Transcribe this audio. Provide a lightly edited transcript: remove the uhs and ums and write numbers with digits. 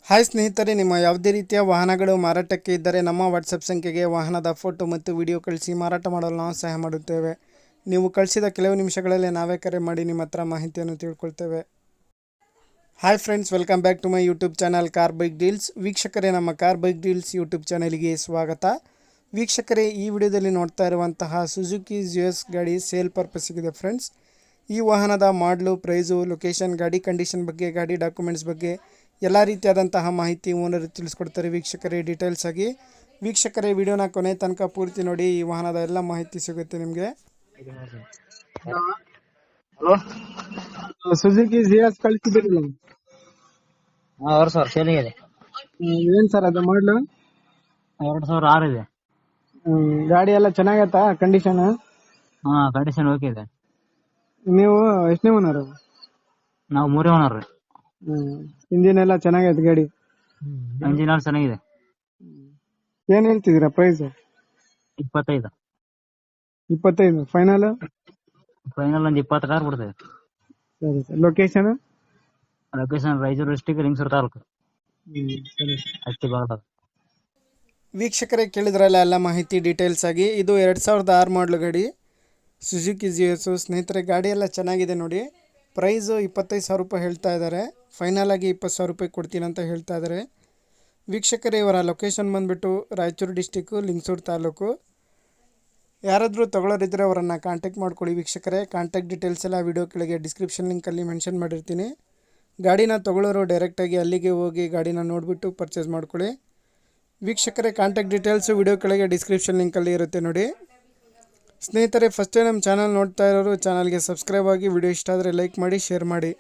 Hi ಸ್ನೇಹಿತರೆ, ನಿಮ್ಮ ಯಾವುದೇ ರೀತಿಯ ವಾಹನಗಳು ಮಾರಾಟಕ್ಕೆ ಇದ್ದರೆ ನಮ್ಮ ವಾಟ್ಸಪ್ ಸಂಖ್ಯೆಗೆ ವಾಹನದ ಫೋಟೋ ಮತ್ತು ವಿಡಿಯೋ ಕಳಿಸಿ ಮಾರಾಟ ಮಾಡಲು ನಾವು ಸಹಾಯ ಮಾಡುತ್ತೇವೆ. ನೀವು ಕಳಿಸಿದ ಕೆಲವು ನಿಮಿಷಗಳಲ್ಲಿ ನಾವೇ ಕರೆ ಮಾಡಿ ನಿಮ್ಮ ಹತ್ರ ಮಾಹಿತಿಯನ್ನು ತಿಳ್ಕೊಳ್ತೇವೆ. Hi friends, welcome back to my YouTube channel car bike deals. ವೀಕ್ಷಕರೇ, ನಮ್ಮ ಕಾರ್ ಬೈಕ್ ಡೀಲ್ಸ್ ಯೂಟ್ಯೂಬ್ ಚಾನಲ್ಗೆ ಸ್ವಾಗತ. ವೀಕ್ಷಕರೇ, ಈ ವಿಡಿಯೋದಲ್ಲಿ ನೋಡ್ತಾ ಇರುವಂತಹ ಸುಜುಕಿ ಜಿಎಸ್ ಗಾಡಿ ಸೇಲ್ ಪರ್ಪಸ್ಸಿಗಿದೆ ಫ್ರೆಂಡ್ಸ್. ಈ ವಾಹನದ ಮಾಡಲು, ಪ್ರೈಸು, ಲೊಕೇಶನ್, ಗಾಡಿ ಕಂಡೀಷನ್ ಬಗ್ಗೆ, ಗಾಡಿ ಡಾಕ್ಯುಮೆಂಟ್ಸ್ ಬಗ್ಗೆ ಎಲ್ಲ ರೀತಿಯಾದಂತಹ ಮಾಹಿತಿ ಓನರ್ ತಿಳಿಸ್ಕೊಡ್ತಾರೆ. ವೀಕ್ಷಕರೇ, ಡೀಟೇಲ್ಸ್ ಆಗಿ ವೀಕ್ಷಕರೇ ವಿಡಿಯೋನ ಕೊನೆ ತನಕ ಪೂರ್ತಿ ನೋಡಿ. ಈ ವಾಹನದ ಎಲ್ಲ ಮಾಹಿತಿ ಸಿಗುತ್ತೆ ನಿಮಗೆ. ಸುಜುಕಿ ಜಿಎಸ್ ಕಳಿಸಿದ್ರಲ್ಲ, ಸರ್ ಸೇಲಿಂಗ್ ಇದೆ. ಏನ್ ಸರ್ ಅದು ಮಾಡಲು? 2006 ಇದೆ. ಗಾಡಿ ಎಲ್ಲ ಚೆನ್ನಾಗತ್ತಾ ಕಂಡೀಷನ್? ಕಂಡೀಷನ್ ಓಕೆ ಇದೆ. ನೀವು ಎಷ್ಟನೇ ಓನರ್? ನಾವು 3 ಓನರ್ ರೀ. ಇಂಜಿನ್ ಎಲ್ಲ ಚೆನ್ನಾಗೈತೆ ಗಾಡಿ? ಇಂಜಿನ್ ಆಲ್ ಚೆನ್ನಾಗಿದೆ. ಏನ್ ಹೇಳ್ತಿದ್ದೀರಾ ಪ್ರೈಸ್? 25 ಫೈನಲ್? ಫೈನಲ್ ಒಂದು 26 ಬಿಡ್ತೇವೆ. ಸರಿ sir. Location? Location Raichur district, Lingasuru taluk, ಅಷ್ಟೇ ಭಾಗದಾಗ. ವೀಕ್ಷಕರೇ, ಕೇಳಿದ್ರಲ್ಲ ಎಲ್ಲ ಮಾಹಿತಿ ಡೀಟೇಲ್ಸ್ ಆಗಿ. ಇದು 2006 ಮಾಡಲು ಗಾಡಿ ಸುಜುಕಿ ಜಿಎಸ್. ಸ್ನೇಹಿತರೆ, ಗಾಡಿ ಎಲ್ಲ ಚೆನ್ನಾಗಿದೆ ನೋಡಿ. ಪ್ರೈಸು 25,000 ರೂಪಾಯಿ ಹೇಳ್ತಾ ಇದ್ದಾರೆ. ಫೈನಲ್ ಆಗಿ 20,000 ರೂಪಾಯಿ ಕೊಡ್ತೀನಿ ಅಂತ ಹೇಳ್ತಾ ಇದ್ದಾರೆ. ವೀಕ್ಷಕರೇ, ಇವರ ಲೊಕೇಶನ್ ಬಂದುಬಿಟ್ಟು ರಾಯಚೂರು ಡಿಸ್ಟಿಕ್ಕು, ಲಿಂಗಸೂರು ತಾಲೂಕು. ಯಾರಾದರೂ ತಗೊಳ್ಳೋರಿದ್ದರೆ ಅವರನ್ನು ಕಾಂಟ್ಯಾಕ್ಟ್ ಮಾಡ್ಕೊಳ್ಳಿ. ವೀಕ್ಷಕರೇ, ಕಾಂಟ್ಯಾಕ್ಟ್ ಡೀಟೇಲ್ಸ್ ಎಲ್ಲ ವಿಡಿಯೋ ಕೆಳಗೆ ಡಿಸ್ಕ್ರಿಪ್ಷನ್ ಲಿಂಕಲ್ಲಿ ಮೆನ್ಷನ್ ಮಾಡಿರ್ತೀನಿ. ಗಾಡಿನ ತೊಗೊಳ್ಳೋರು ಡೈರೆಕ್ಟಾಗಿ ಅಲ್ಲಿಗೆ ಹೋಗಿ ಗಾಡಿನ ನೋಡಿಬಿಟ್ಟು ಪರ್ಚೇಸ್ ಮಾಡ್ಕೊಳ್ಳಿ. ವೀಕ್ಷಕರೇ, ಕಾಂಟ್ಯಾಕ್ಟ್ ಡೀಟೇಲ್ಸು ವಿಡಿಯೋ ಕೆಳಗೆ ಡಿಸ್ಕ್ರಿಪ್ಷನ್ ಲಿಂಕಲ್ಲಿ ಇರುತ್ತೆ ನೋಡಿ. ಸ್ನೇಹಿತರೆ, ಫಸ್ಟ್ ಟೈಮ್ ನಮ್ಮ ಚಾನಲ್ ನೋಡ್ತಾ ಇರೋರು ಚಾನಲ್ಗೆ ಸಬ್ಸ್ಕ್ರೈಬ್ ಆಗಿ, ವಿಡಿಯೋ ಇಷ್ಟ ಆದರೆ ಲೈಕ್ ಮಾಡಿ, ಶೇರ್ ಮಾಡಿ.